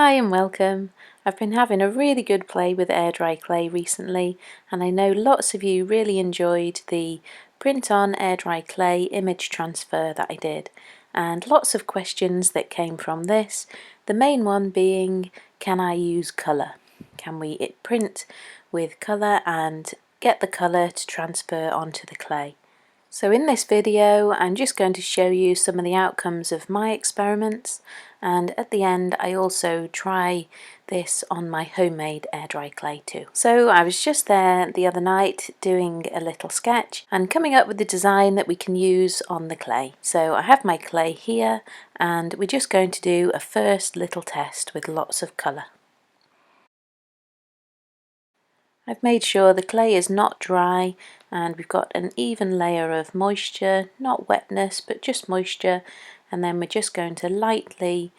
Hi and welcome. I've been having a really good play with air dry clay recently, and I know lots of you really enjoyed the print on air dry clay image transfer that I did, and lots of questions that came from this. The main one being, can I use colour? Can we print with colour and get the colour to transfer onto the clay? So in this video I'm just going to show you some of the outcomes of my experiments, and at the end I also try this on my homemade air dry clay too. So I was just there the other night doing a little sketch and coming up with the design that we can use on the clay. So I have my clay here and we're just going to do a first little test with lots of colour. I've made sure the clay is not dry and we've got an even layer of moisture, not wetness but just moisture, and then we're just going to lightly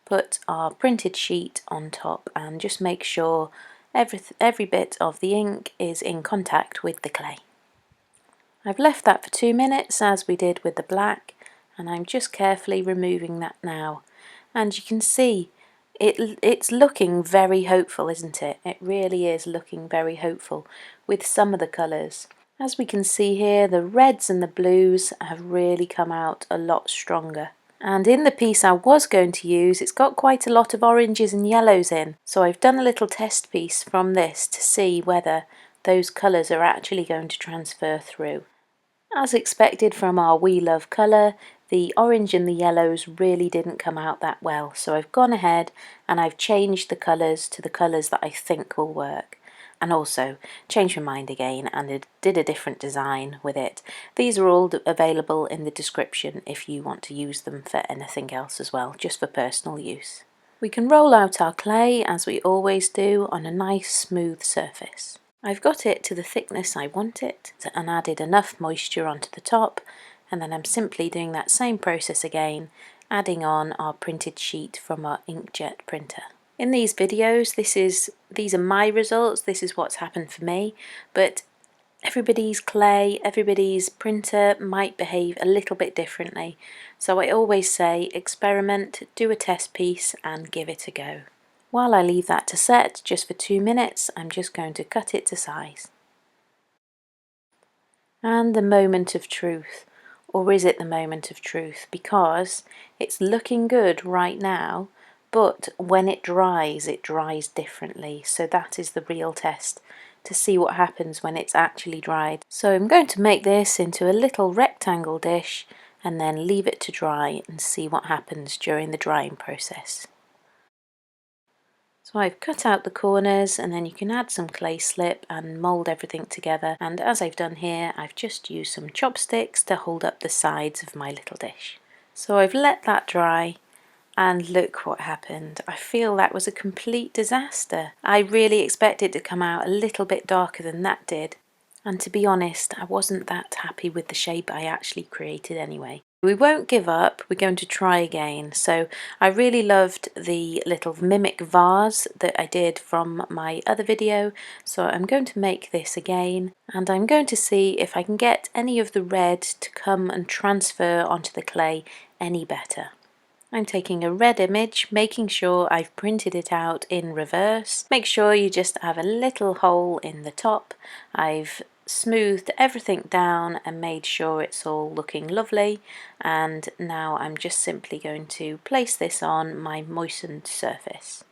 put our printed sheet on top and just make sure every bit of the ink is in contact with the clay. I've left that for 2 minutes as we did with the black, and I'm just carefully removing that now, and you can see it's looking very hopeful, isn't it? It really is looking very hopeful with some of the colours. As we can see here, the reds and the blues have really come out a lot stronger. And in the piece I was going to use, it's got quite a lot of oranges and yellows in, so I've done a little test piece from this to see whether those colours are actually going to transfer through. As expected from our We Love colour, the orange and the yellows really didn't come out that well, so I've gone ahead and I've changed the colours to the colours that I think will work, and also changed my mind again and did a different design with it. These are all available in the description if you want to use them for anything else as well, just for personal use. We can roll out our clay as we always do on a nice smooth surface. I've got it to the thickness I want it and added enough moisture onto the top, and then I'm simply doing that same process again, adding on our printed sheet from our inkjet printer. In these videos, these are my results, this is what's happened for me, but everybody's clay, everybody's printer might behave a little bit differently, so I always say experiment, do a test piece and give it a go. While I leave that to set just for 2 minutes, I'm just going to cut it to size. And the moment of truth, or is it the moment of truth? Because it's looking good right now, but when it dries differently. So that is the real test, to see what happens when it's actually dried. So I'm going to make this into a little rectangle dish and then leave it to dry and see what happens during the drying process. So I've cut out the corners, and then you can add some clay slip and mould everything together, and as I've done here I've just used some chopsticks to hold up the sides of my little dish. So I've let that dry and look what happened. I feel that was a complete disaster. I really expected it to come out a little bit darker than that did, and to be honest I wasn't that happy with the shape I actually created anyway. We won't give up, we're going to try again. So I really loved the little mimic vase that I did from my other video, so I'm going to make this again, and I'm going to see if I can get any of the red to come and transfer onto the clay any better. I'm taking a red image, making sure I've printed it out in reverse. Make sure you just have a little hole in the top. I've smoothed everything down and made sure it's all looking lovely, and now I'm just simply going to place this on my moistened surface.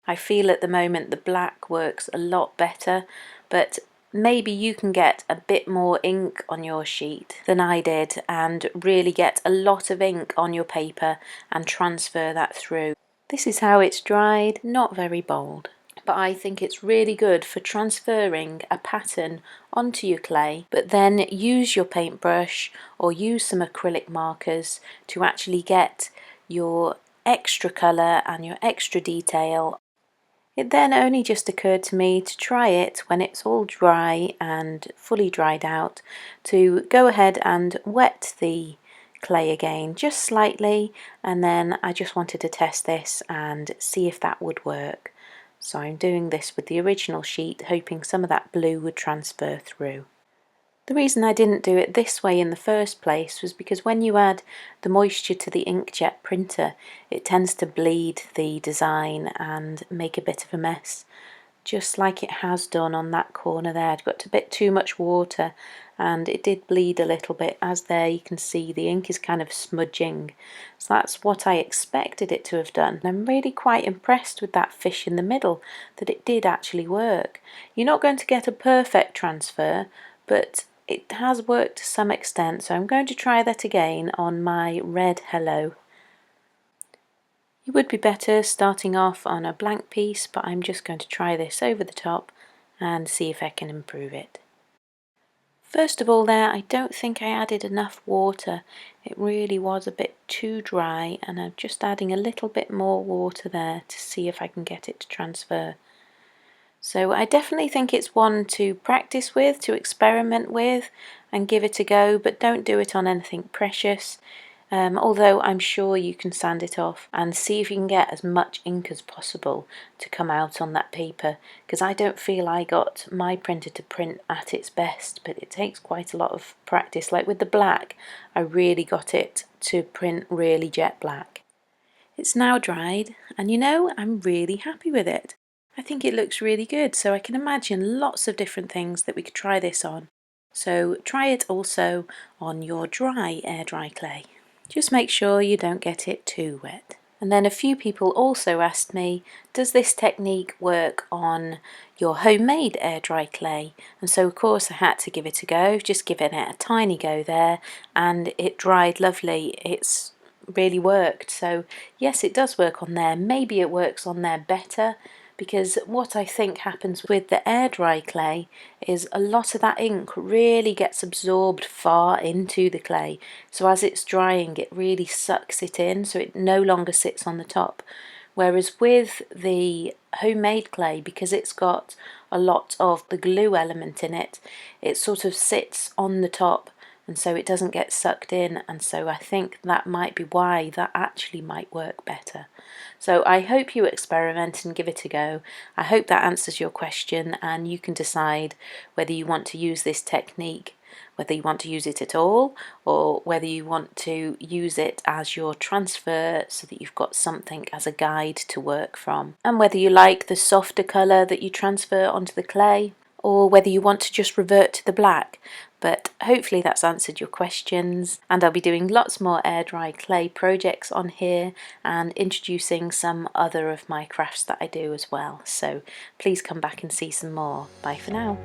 I feel at the moment the black works a lot better, but maybe you can get a bit more ink on your sheet than I did and really get a lot of ink on your paper and transfer that through. This is how it's dried, not very bold, but I think it's really good for transferring a pattern onto your clay, but then use your paintbrush or use some acrylic markers to actually get your extra colour and your extra detail. It then only just occurred to me to try it when it's all dry and fully dried out, to go ahead and wet the clay again just slightly, and then I just wanted to test this and see if that would work. So I'm doing this with the original sheet, hoping some of that blue would transfer through. The reason I didn't do it this way in the first place was because when you add the moisture to the inkjet printer, it tends to bleed the design and make a bit of a mess, just like it has done on that corner there. I'd got a bit too much water and it did bleed a little bit. As there you can see the ink is kind of smudging, so that's what I expected it to have done. I'm really quite impressed with that fish in the middle, that it did actually work. You're not going to get a perfect transfer, but it has worked to some extent, so I'm going to try that again on my red hello. You would be better starting off on a blank piece, but I'm just going to try this over the top and see if I can improve it. First of all there, I don't think I added enough water. It really was a bit too dry, and I'm just adding a little bit more water there to see if I can get it to transfer. So I definitely think it's one to practice with, to experiment with and give it a go, but don't do it on anything precious. Although I'm sure you can sand it off and see if you can get as much ink as possible to come out on that paper, because I don't feel I got my printer to print at its best, but it takes quite a lot of practice. Like with the black, I really got it to print really jet black. It's now dried, and you know, I'm really happy with it. I think it looks really good, so I can imagine lots of different things that we could try this on. So try it also on your dry air dry clay. Just make sure you don't get it too wet. And then a few people also asked me, does this technique work on your homemade air dry clay? And so of course I had to give it a go, just giving it a tiny go there, and it dried lovely. It's really worked. So yes, it does work on there. Maybe it works on there better, because what I think happens with the air dry clay is a lot of that ink really gets absorbed far into the clay, so as it's drying it really sucks it in, so it no longer sits on the top. Whereas with the homemade clay, because it's got a lot of the glue element in it, it sort of sits on the top, and so it doesn't get sucked in, and so I think that might be why that actually might work better. So I hope you experiment and give it a go. I hope that answers your question, and you can decide whether you want to use this technique, whether you want to use it at all, or whether you want to use it as your transfer so that you've got something as a guide to work from, and whether you like the softer colour that you transfer onto the clay, or whether you want to just revert to the black. But hopefully that's answered your questions, and I'll be doing lots more air dry clay projects on here and introducing some other of my crafts that I do as well. So please come back and see some more. Bye for now.